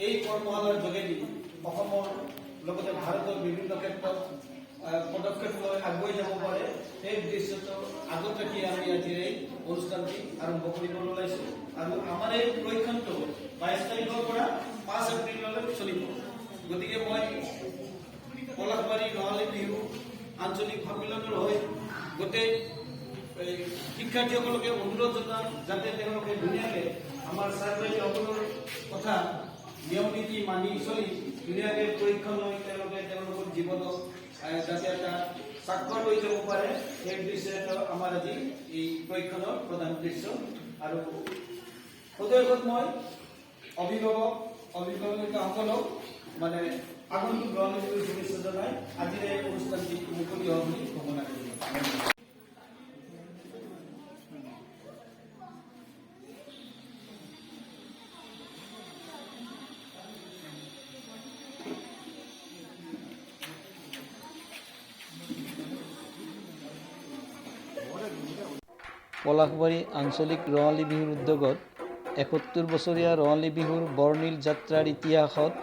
এই কৰ্মশালাৰ যোগেদি অসমৰ লগতে ভাৰতৰ বিভিন্ন ক্ষেত্ৰত পদক্ষেপ লৈ আগুৱাই যাব পাৰে সেই উদ্দেশ্যটো আগত ৰাখি আমি আজিৰ এই অনুষ্ঠানটি আৰম্ভ কৰিবলৈ ওলাইছোঁ আৰু আমাৰ এই প্ৰশিক্ষণটো 22 তাৰিখৰ পৰা 5 এপ্ৰিললৈ চলিব। গতিকে মই পলাশবাৰী ৰঙালী বিহু আঞ্চলিক সন্মিলনৰ হৈ গোটেই শিক্ষাৰ্থীসকলকে অনুৰোধ জনাম যাতে তেওঁলোকে ধুনীয়াকৈ আমাৰ চাৰ্ভে সকলৰ কথা নিয়ম নীতি মানি চলি ধুনীয়াকৈ প্ৰশিক্ষণ লৈ তেওঁলোকৰ জীৱনত যাতে এটা স্বাক্ষৰ লৈ যাব পাৰে সেই উদ্দেশ্যে আমাৰ আজি এই প্ৰশিক্ষণৰ প্ৰধান উদ্দেশ্য। আৰু সদস্যক মই অভিভাৱকসকলক মানে আগন্তুক ৰঙালী বিহুৰ শুভেচ্ছা জনাই আজিৰ এই অনুষ্ঠানটি মুকলি হোৱা বুলি কামনা কৰিলোঁ। পলাশবাৰী আঞ্চলিক ৰঙালী বিহুৰ উদ্যোগত ৭১ বছৰীয়া ৰঙালী বিহুৰ বৰ্ণিল যাত্ৰাৰ ইতিহাসত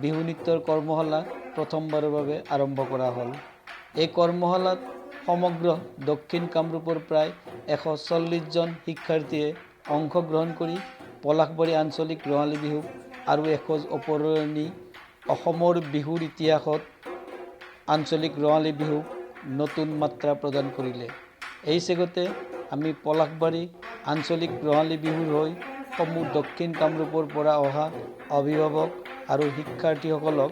বিহু নৃত্যৰ কৰ্মশালা প্ৰথমবাৰৰ বাবে আৰম্ভ কৰা হ'ল। এই কৰ্মশালাত সমগ্ৰ দক্ষিণ কামৰূপৰ প্ৰায় ১৪০জন শিক্ষাৰ্থীয়ে অংশগ্ৰহণ কৰি পলাশবাৰী আঞ্চলিক ৰঙালী বিহুক আৰু এখোজ ওপৰলৈ নি অসমৰ বিহুৰ ইতিহাসত আঞ্চলিক ৰঙালী বিহুক নতুন মাত্ৰা প্ৰদান কৰিলে। এই চেগতে আমি পলাশবাৰী আঞ্চলিক ৰঙালী বিহুৰ হৈ সমূহ দক্ষিণ কামৰূপৰ পৰা অহা অভিভাৱক আৰু শিক্ষাৰ্থীসকলক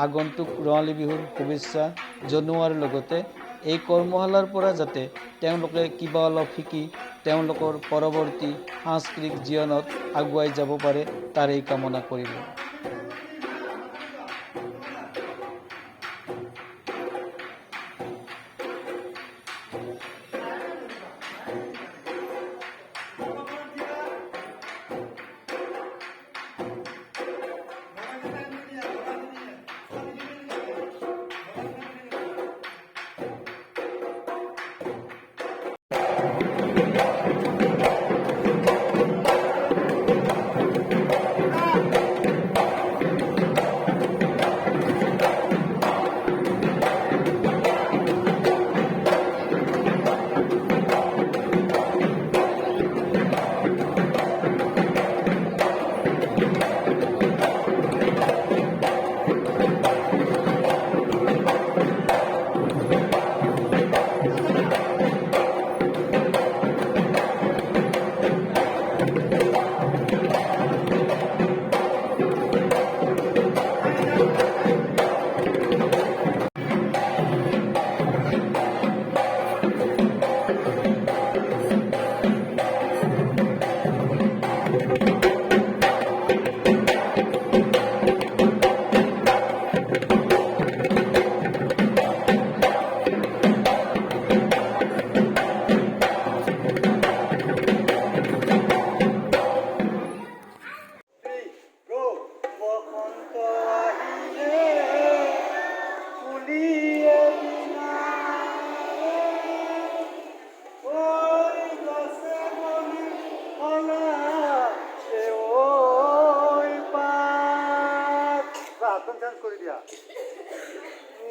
আগন্তুক ৰঙালী বিহুৰ শুভেচ্ছা জনোৱাৰ লগতে এই কৰ্মশালাৰ পৰা যাতে তেওঁলোকে কিবা অলপ শিকি তেওঁলোকৰ পৰৱৰ্তী সাংস্কৃতিক জীৱনত আগুৱাই যাব পাৰে তাৰেই কামনা কৰিলোঁ।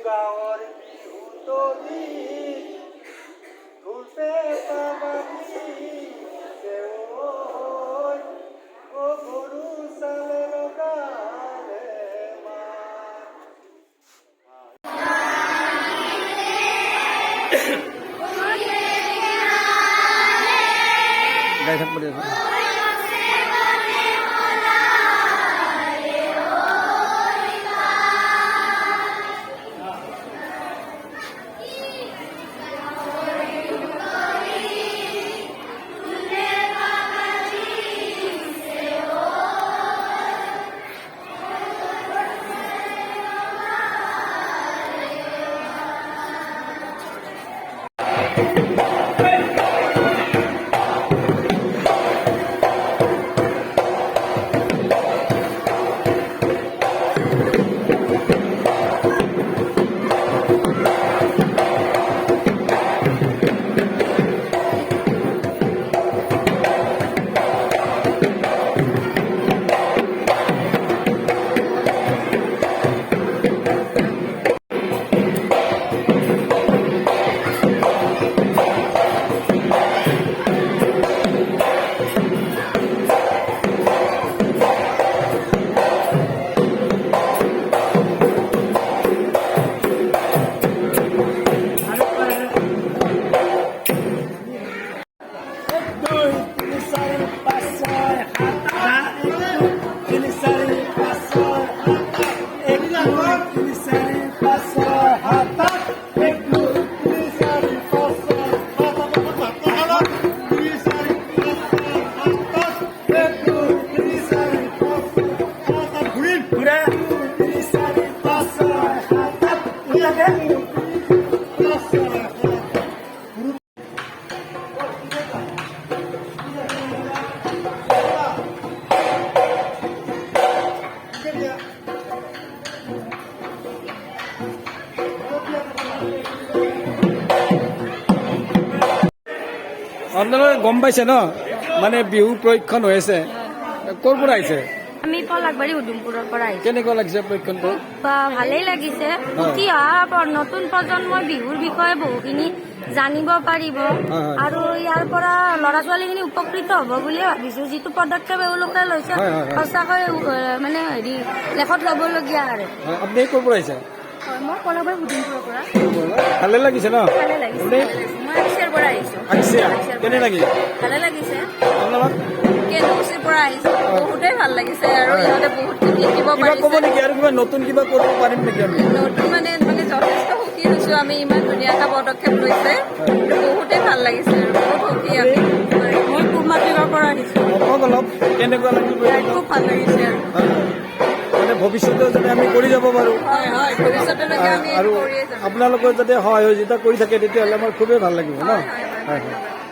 গাঁৱৰ বিহুতলি ঢোলতে পাবাবি ও গৰু চালে লগালে গাই থাকব দে। তিনি চাৰি পাঁচ ছয় সাত আঠ এক দুই তিনি চাৰি পাঁচ ছয় সাত আঠ তিনি চাৰি পাঁচ ছয় সাত আঠ এক দুই তিনি চাৰি পাঁচ ছয় সাত আঠ ঘূৰিম ঘূৰে তিনি চাৰি পাঁচ ছয় সাত আঠ ইয়াতে পাঁচ ছয় সাত আপোনালোকে গম পাইছে ন মানে বিহু প্ৰশিক্ষণ হৈ আছে ক'ৰ পৰা আহিছে আমি পলাকবাৰী উদুমপুৰৰ পৰা আহিছো কেনেকুৱা লাগিছে প্ৰশিক্ষণটো ভালেই লাগিছে উঠি অহা নতুন প্ৰজন্মই বিহুৰ বিষয়ে বহুখিনি জানিব পাৰিব আৰু ইয়াৰ পৰা ল'ৰা ছোৱালীখিনি উপকৃত হ'ব বুলিয়ে ভাবিছো যিটো পদক্ষেপ এওঁলোকে লৈছে সঁচাকৈ মানে হেৰি লেখত ল'বলগীয়া আৰু হয়, আপুনি ক'ৰ পৰা আহিছে মই পলাকবাৰী উদুমপুৰৰ পৰা ভালে লাগিছে ন ভালে লাগিছে আপুনি মই আক্সিয়াৰ পৰা আহিছো আহিছে কেনে লাগিল ভালে লাগিছে আপোনালোক কেনেকুচিৰ পৰা আহিছো বহুতেই ভাল লাগিছে আৰু ইহঁতে বহুতখিনি শিকিব কিবা ক'ব পাৰিছে নেকি আৰু কিবা নতুন কিবা কৰিব পাৰিম নেকি আমি নতুন মানে যথেষ্ট সুখী হৈছো আমি ইমান ধুনীয়া এটা পদক্ষেপ লৈছে বহুতেই ভাল লাগিছে আৰু বহুত সুখী আমি মই কুমাতিৰৰ পৰা আহিছো কওক অলপ কেনেকুৱা লাগিব খুব ভাল লাগিছে আৰু মানে ভৱিষ্যতেও যাতে আমি কৰি যাব পাৰোঁ হয় হয় ভৱিষ্যতলৈকে আমি আৰু কৰিয়ে যাম আপোনালোকৰ যাতে সহায় সহযোগিতা কৰি থাকে তেতিয়াহ'লে আমাৰ খুবেই ভাল লাগিব ন হয় হয়